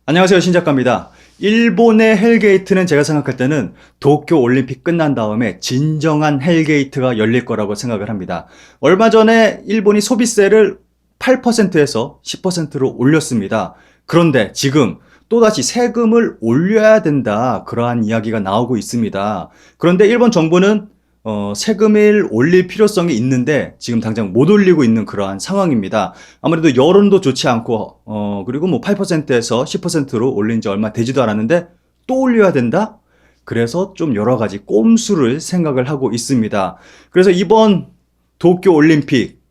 안녕하세요, 신작가입니다. 일본의 헬게이트는 제가 생각할 때는 도쿄 올림픽 끝난 다음에 진정한 헬게이트가 열릴 거라고 생각을 합니다. 얼마 전에 일본이 소비세를 8%에서 10%로 올렸습니다. 그런데 지금 또다시 세금을 올려야 된다, 그러한 이야기가 나오고 있습니다. 그런데 일본 정부는 세금을 올릴 필요성이 있는데 지금 당장 못 올리고 있는 그러한 상황입니다. 아무래도 여론도 좋지 않고 그리고 8%에서 10%로 올린 지 얼마 되지도 않았는데 또 올려야 된다? 그래서 좀 여러 가지 꼼수를 생각을 하고 있습니다. 그래서 이번 도쿄 올림픽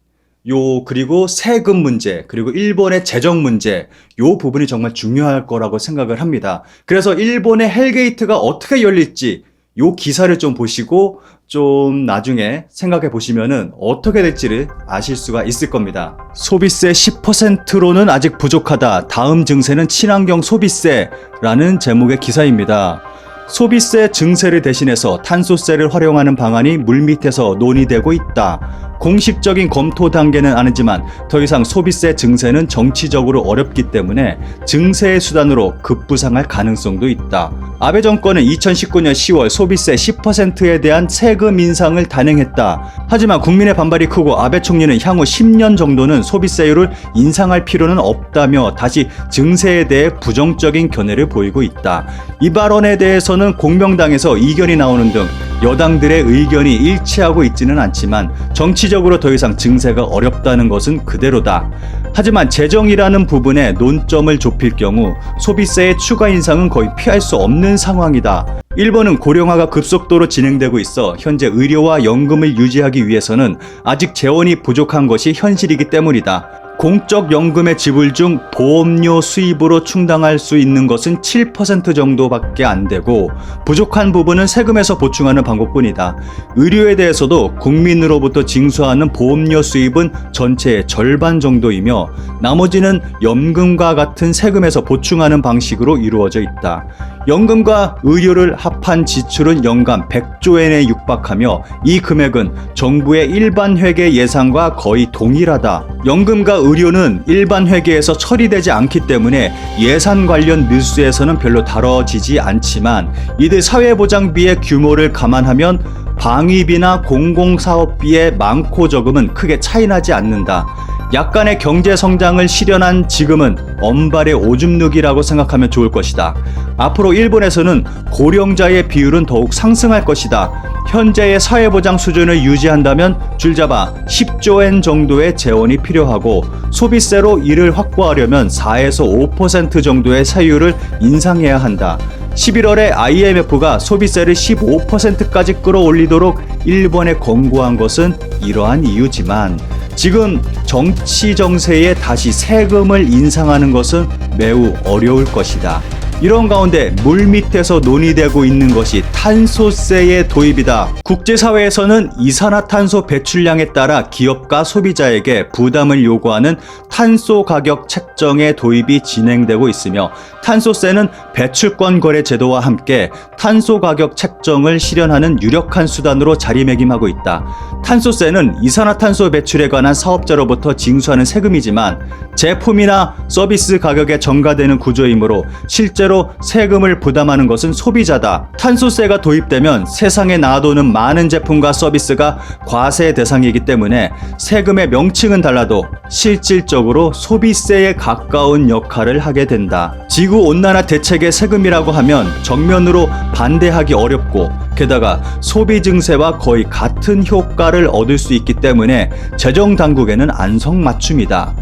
그리고 세금 문제, 그리고 일본의 재정 문제, 요 부분이 정말 중요할 거라고 생각을 합니다. 그래서 일본의 헬게이트가 어떻게 열릴지 요 기사를 좀 보시고 좀 나중에 생각해 보시면은 어떻게 될지를 아실 수가 있을 겁니다. 소비세 10%로는 아직 부족하다. 다음 증세는 친환경 소비세라는 제목의 기사입니다. 소비세 증세를 대신해서 탄소세를 활용하는 방안이 물밑에서 논의되고 있다. 공식적인 검토 단계는 아니지만 더 이상 소비세 증세는 정치적으로 어렵기 때문에 증세의 수단으로 급부상할 가능성도 있다. 아베 정권은 2019년 10월 소비세 10%에 대한 세금 인상을 단행했다. 하지만 국민의 반발이 크고 아베 총리는 향후 10년 정도는 소비세율을 인상할 필요는 없다며 다시 증세에 대해 부정적인 견해를 보이고 있다. 이 발언에 대해서는 공명당에서 이견이 나오는 등 여당들의 의견이 일치하고 있지는 않지만 정치적으로 더 이상 증세가 어렵다는 것은 그대로다. 하지만 재정이라는 부분에 논점을 좁힐 경우 소비세의 추가 인상은 거의 피할 수 없는 상황이다. 일본은 고령화가 급속도로 진행되고 있어 현재 의료와 연금을 유지하기 위해서는 아직 재원이 부족한 것이 현실이기 때문이다. 공적 연금의 지불 중 보험료 수입으로 충당할 수 있는 것은 7% 정도밖에 안 되고 부족한 부분은 세금에서 보충하는 방법뿐이다. 의료에 대해서도 국민으로부터 징수하는 보험료 수입은 전체의 절반 정도이며 나머지는 연금과 같은 세금에서 보충하는 방식으로 이루어져 있다. 연금과 의료를 합한 지출은 연간 100조엔에 육박하며 이 금액은 정부의 일반 회계 예산과 거의 동일하다. 연금과 의료는 일반 회계에서 처리되지 않기 때문에 예산 관련 뉴스에서는 별로 다뤄지지 않지만 이들 사회보장비의 규모를 감안하면 방위비나 공공사업비의 많고 적음은 크게 차이나지 않는다. 약간의 경제 성장을 실현한 지금은 언발의 오줌 누기라고 생각하면 좋을 것이다. 앞으로 일본에서는 고령자의 비율은 더욱 상승할 것이다. 현재의 사회보장 수준을 유지한다면 줄잡아 10조엔 정도의 재원이 필요하고 소비세로 이를 확보하려면 4에서 5% 정도의 세율을 인상해야 한다. 11월에 IMF가 소비세를 15%까지 끌어올리도록 일본에 권고한 것은 이러한 이유지만 지금 정치 정세에 다시 세금을 인상하는 것은 매우 어려울 것이다. 이런 가운데 물밑에서 논의되고 있는 것이 탄소세의 도입이다. 국제사회에서는 이산화탄소 배출량에 따라 기업과 소비자에게 부담을 요구하는 탄소 가격 책정의 도입이 진행되고 있으며 탄소세는 배출권 거래 제도와 함께 탄소 가격 책정을 실현하는 유력한 수단으로 자리매김하고 있다. 탄소세는 이산화탄소 배출에 관한 사업자로부터 징수하는 세금이지만 제품이나 서비스 가격에 전가되는 구조이므로 실제로 세금을 부담하는 것은 소비자다. 탄소세가 도입되면 세상에 놔두는 많은 제품과 서비스가 과세 대상이기 때문에 세금의 명칭은 달라도 실질적으로 소비세에 가까운 역할을 하게 된다. 지구온난화 대책의 세금이라고 하면 정면으로 반대하기 어렵고 게다가 소비 증세와 거의 같은 효과를 얻을 수 있기 때문에 재정당국에는 안성맞춤이다.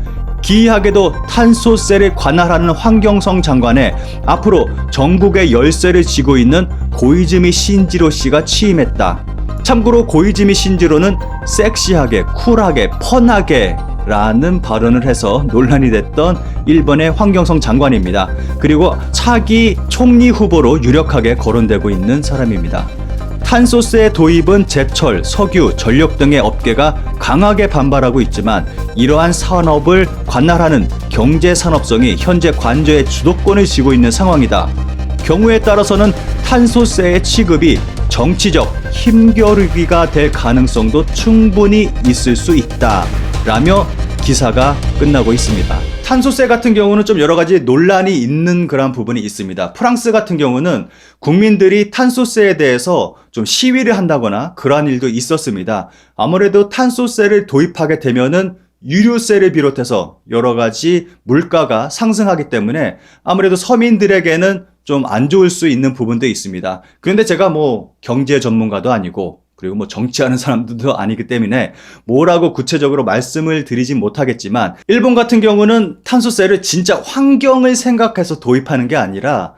기이하게도 탄소세를 관할하는 환경성 장관에 앞으로 전국의 열쇠를 쥐고 있는 고이즈미 신지로 씨가 취임했다. 참고로 고이즈미 신지로는 섹시하게, 쿨하게, 펀하게 라는 발언을 해서 논란이 됐던 일본의 환경성 장관입니다. 그리고 차기 총리 후보로 유력하게 거론되고 있는 사람입니다. 탄소세 도입은 제철, 석유, 전력 등의 업계가 강하게 반발하고 있지만 이러한 산업을 관할하는 경제산업성이 현재 관저의 주도권을 쥐고 있는 상황이다. 경우에 따라서는 탄소세의 취급이 정치적 힘겨루기가 될 가능성도 충분히 있을 수 있다. 라며 기사가 끝나고 있습니다. 탄소세 같은 경우는 좀 여러 가지 논란이 있는 그런 부분이 있습니다. 프랑스 같은 경우는 국민들이 탄소세에 대해서 좀 시위를 한다거나 그러한 일도 있었습니다. 아무래도 탄소세를 도입하게 되면은 유류세를 비롯해서 여러 가지 물가가 상승하기 때문에 아무래도 서민들에게는 좀 안 좋을 수 있는 부분도 있습니다. 그런데 제가 뭐 경제 전문가도 아니고 그리고 뭐 정치하는 사람들도 아니기 때문에 뭐라고 구체적으로 말씀을 드리진 못하겠지만 일본 같은 경우는 탄소세를 진짜 환경을 생각해서 도입하는 게 아니라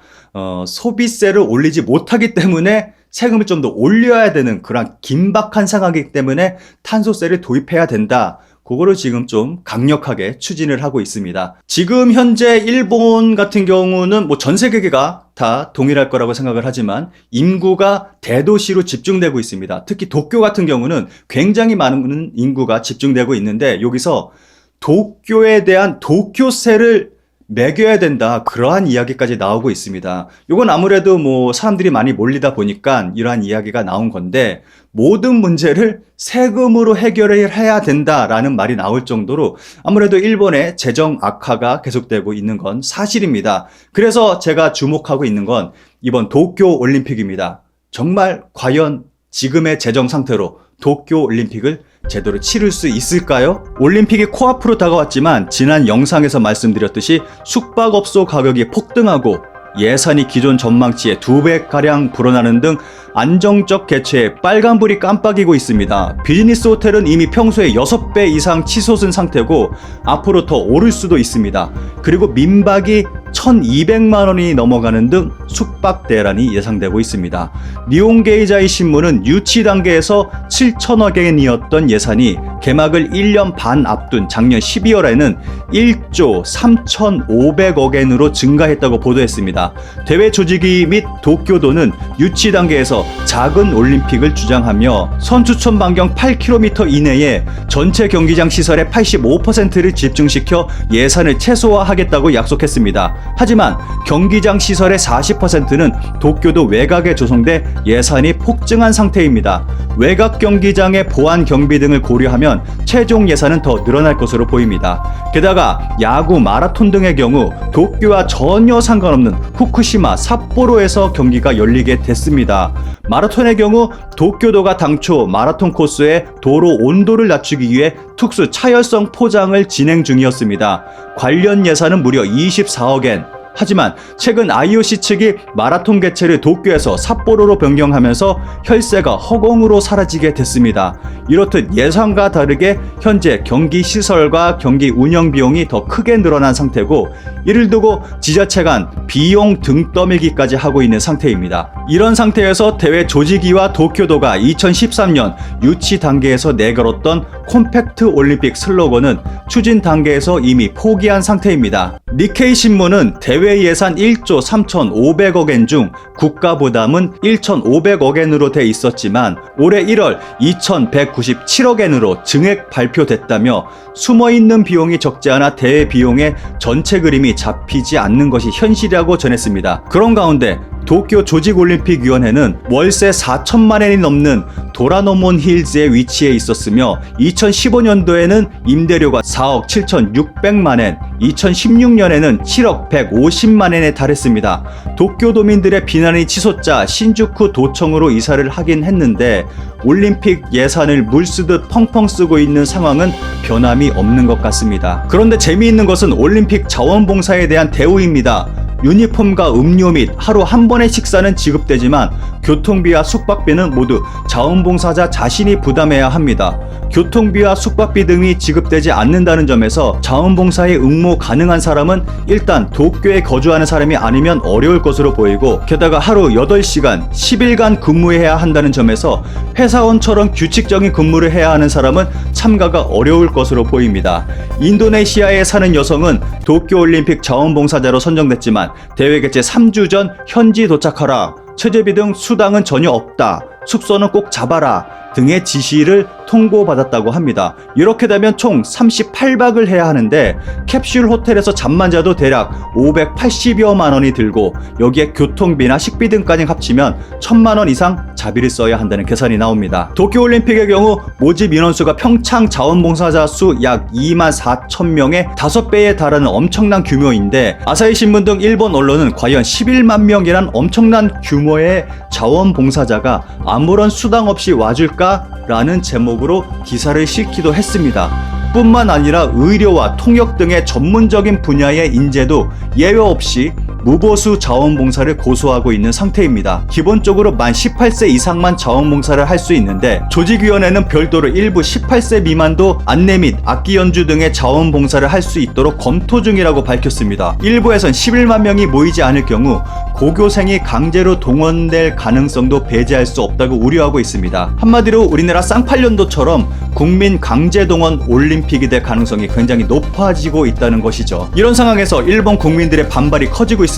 소비세를 올리지 못하기 때문에 세금을 좀 더 올려야 되는 그런 긴박한 상황이기 때문에 탄소세를 도입해야 된다. 그거를 지금 좀 강력하게 추진을 하고 있습니다. 지금 현재 일본 같은 경우는 뭐 전 세계가 다 동일할 거라고 생각을 하지만 인구가 대도시로 집중되고 있습니다. 특히 도쿄 같은 경우는 굉장히 많은 인구가 집중되고 있는데 여기서 도쿄에 대한 도쿄세를 매겨야 된다. 그러한 이야기까지 나오고 있습니다. 이건 아무래도 뭐 사람들이 많이 몰리다 보니까 이러한 이야기가 나온 건데 모든 문제를 세금으로 해결을 해야 된다라는 말이 나올 정도로 아무래도 일본의 재정 악화가 계속되고 있는 건 사실입니다. 그래서 제가 주목하고 있는 건 이번 도쿄 올림픽입니다. 정말 과연 지금의 재정 상태로 도쿄 올림픽을 제대로 치를 수 있을까요? 올림픽이 코앞으로 다가왔지만 지난 영상에서 말씀드렸듯이 숙박업소 가격이 폭등하고 예산이 기존 전망치의 2배가량 불어나는 등 안정적 개최에 빨간불이 깜빡이고 있습니다. 비즈니스 호텔은 이미 평소에 6배 이상 치솟은 상태고 앞으로 더 오를 수도 있습니다. 그리고 민박이 1,200만 원이 넘어가는 등 숙박 대란이 예상되고 있습니다. 니혼게이자이 신문은 유치 단계에서 7천억 엔이었던 예산이 개막을 1년 반 앞둔 작년 12월에는 1조 3,500억 엔으로 증가했다고 보도했습니다. 대회 조직위 및 도쿄도는 유치 단계에서 작은 올림픽을 주장하며 선수촌 반경 8km 이내에 전체 경기장 시설의 85%를 집중시켜 예산을 최소화하겠다고 약속했습니다. 하지만 경기장 시설의 40%는 도쿄도 외곽에 조성돼 예산이 폭증한 상태입니다. 외곽 경기장의 보안 경비 등을 고려하면 최종 예산은 더 늘어날 것으로 보입니다. 게다가 야구, 마라톤 등의 경우 도쿄와 전혀 상관없는 후쿠시마, 삿포로에서 경기가 열리게 됐습니다. 마라톤의 경우 도쿄도가 당초 마라톤 코스의 도로 온도를 낮추기 위해 특수 차열성 포장을 진행 중이었습니다. 관련 예산은 무려 24억 엔. 하지만 최근 IOC 측이 마라톤 개최를 도쿄에서 삿포로로 변경하면서 혈세가 허공으로 사라지게 됐습니다. 이렇듯 예상과 다르게 현재 경기 시설과 경기 운영 비용이 더 크게 늘어난 상태고 이를 두고 지자체 간 비용 등 떠밀기까지 하고 있는 상태입니다. 이런 상태에서 대회 조직위와 도쿄도가 2013년 유치 단계에서 내걸었던 콤팩트 올림픽 슬로건은 추진 단계에서 이미 포기한 상태입니다. 니케이 신문은 대회 예산 1조 3,500억 엔 중 국가 부담은 1,500억 엔으로 돼 있었지만 올해 1월 2,197억 엔으로 증액 발표됐다며 숨어있는 비용이 적지 않아 대회 비용의 전체 그림이 잡히지 않는 것이 현실이라고 전했습니다. 그런 가운데 도쿄 조직올림픽위원회는 월세 4천만 엔이 넘는 도라노몬 힐즈에 위치해 있었으며 2015년도에는 임대료가 4억 7,600만 엔, 2016년에는 7억 150만 엔에 달했습니다. 도쿄도민들의 비난이 치솟자 신주쿠 도청으로 이사를 하긴 했는데 올림픽 예산을 물쓰듯 펑펑 쓰고 있는 상황은 변함이 없는 것 같습니다. 그런데 재미있는 것은 올림픽 자원봉사에 대한 대우입니다. 유니폼과 음료 및 하루 한 번의 식사는 지급되지만 교통비와 숙박비는 모두 자원봉사자 자신이 부담해야 합니다. 교통비와 숙박비 등이 지급되지 않는다는 점에서 자원봉사에 응모 가능한 사람은 일단 도쿄에 거주하는 사람이 아니면 어려울 것으로 보이고 게다가 하루 8시간 10일간 근무해야 한다는 점에서 회사원처럼 규칙적인 근무를 해야 하는 사람은 참가가 어려울 것으로 보입니다. 인도네시아에 사는 여성은 도쿄올림픽 자원봉사자로 선정됐지만 대회 개최 3주 전 현지 도착하라. 체제비 등 수당은 전혀 없다. 숙소는 꼭 잡아라. 등의 지시를 통보받았다고 합니다. 이렇게 되면 총 38박을 해야 하는데 캡슐 호텔에서 잠만 자도 대략 580여만 원이 들고 여기에 교통비나 식비 등까지 합치면 1000만 원 이상 자비를 써야 한다는 계산이 나옵니다. 도쿄올림픽의 경우 모집 인원수가 평창 자원봉사자 수 약 2만 4천 명의 5배에 달하는 엄청난 규모인데 아사히 신문 등 일본 언론은 과연 11만 명이란 엄청난 규모의 자원봉사자가 아무런 수당 없이 와줄까라는 제목으로 기사를 실기도 했습니다. 뿐만 아니라 의료와 통역 등의 전문적인 분야의 인재도 예외 없이 무보수 자원봉사를 고소하고 있는 상태입니다. 기본적으로 만 18세 이상만 자원봉사를 할 수 있는데 조직위원회는 별도로 일부 18세 미만도 안내 및 악기 연주 등의 자원봉사를 할 수 있도록 검토 중이라고 밝혔습니다. 일부에선 11만 명이 모이지 않을 경우 고교생이 강제로 동원될 가능성도 배제할 수 없다고 우려하고 있습니다. 한마디로 우리나라 쌍팔년도처럼 국민 강제 동원 올림픽이 될 가능성이 굉장히 높아지고 있다는 것이죠. 이런 상황에서 일본 국민들의 반발이 커지고 있습니다.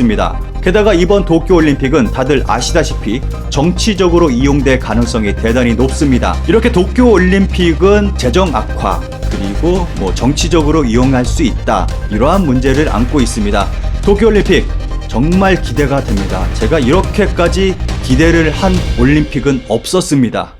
게다가 이번 도쿄올림픽은 다들 아시다시피 정치적으로 이용될 가능성이 대단히 높습니다. 이렇게 도쿄올림픽은 재정 악화 그리고 정치적으로 이용할 수 있다, 이러한 문제를 안고 있습니다. 도쿄올림픽 정말 기대가 됩니다. 제가 이렇게까지 기대를 한 올림픽은 없었습니다.